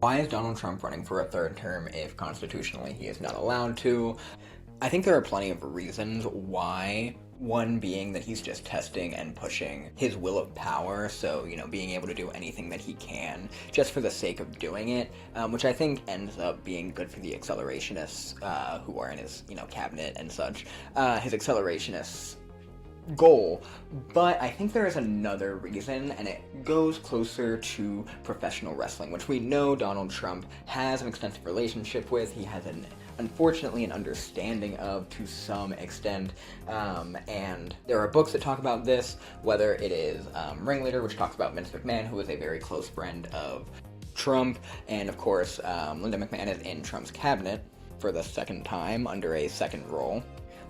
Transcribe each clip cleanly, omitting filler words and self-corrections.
Why is Donald Trump running for a third term if constitutionally he is not allowed to? I think there are plenty of reasons why. One being that he's just testing and pushing his will of power, so, being able to do anything that he can just for the sake of doing it, which I think ends up being good for the accelerationists who are in his, cabinet and such. His accelerationists goal, but I think there is another reason, and it goes closer to professional wrestling, which we know Donald Trump has an extensive relationship with. He has unfortunately an understanding of to some extent, and there are books that talk about this, whether it is Ringleader, which talks about Vince McMahon, who is a very close friend of Trump, and of course Linda McMahon is in Trump's cabinet for the second time under a second role.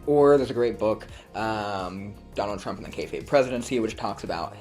Or there's a great book, Donald Trump and the Kayfabe Presidency, which talks about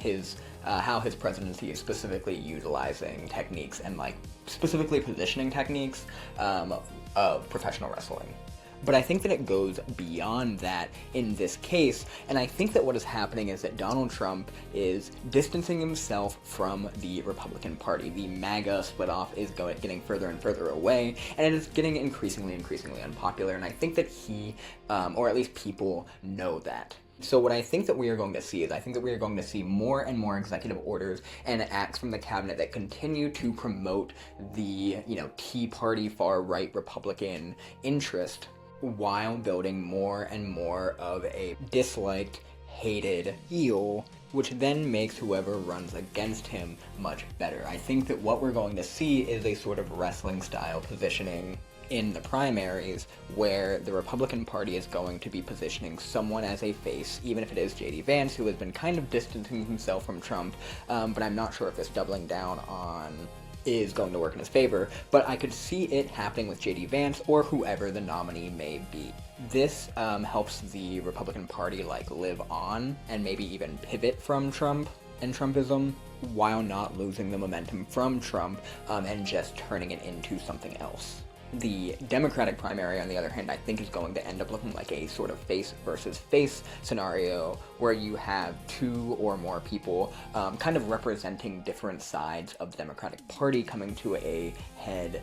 how his presidency is specifically utilizing techniques and specifically positioning techniques of professional wrestling. But I think that it goes beyond that in this case, and I think that what is happening is that Donald Trump is distancing himself from the Republican Party. The MAGA split-off is getting further and further away, and it is getting increasingly unpopular, and I think that he, or at least people, know that. So what I think that we are going to see is we are going to see more and more executive orders and acts from the cabinet that continue to promote the, Tea Party far-right Republican interest while building more and more of a disliked, hated heel, which then makes whoever runs against him much better. I think that what we're going to see is a sort of wrestling-style positioning in the primaries, where the Republican Party is going to be positioning someone as a face, even if it is J.D. Vance, who has been kind of distancing himself from Trump, but I'm not sure if this doubling down on is going to work in his favor, but I could see it happening with J.D. Vance or whoever the nominee may be. This helps the Republican Party live on and maybe even pivot from Trump and Trumpism while not losing the momentum from Trump and just turning it into something else. The Democratic primary, on the other hand, I think is going to end up looking like a sort of face versus face scenario where you have two or more people kind of representing different sides of the Democratic Party coming to a head,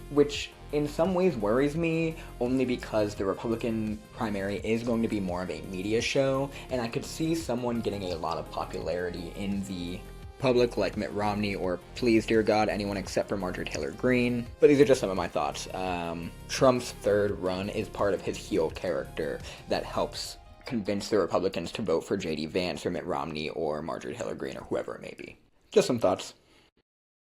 which in some ways worries me, only because the Republican primary is going to be more of a media show, and I could see someone getting a lot of popularity in the public, like Mitt Romney, or please, dear God, anyone except for Marjorie Taylor Greene. But these are just some of my thoughts. Trump's third run is part of his heel character that helps convince the Republicans to vote for J.D. Vance or Mitt Romney or Marjorie Taylor Greene or whoever it may be. Just some thoughts.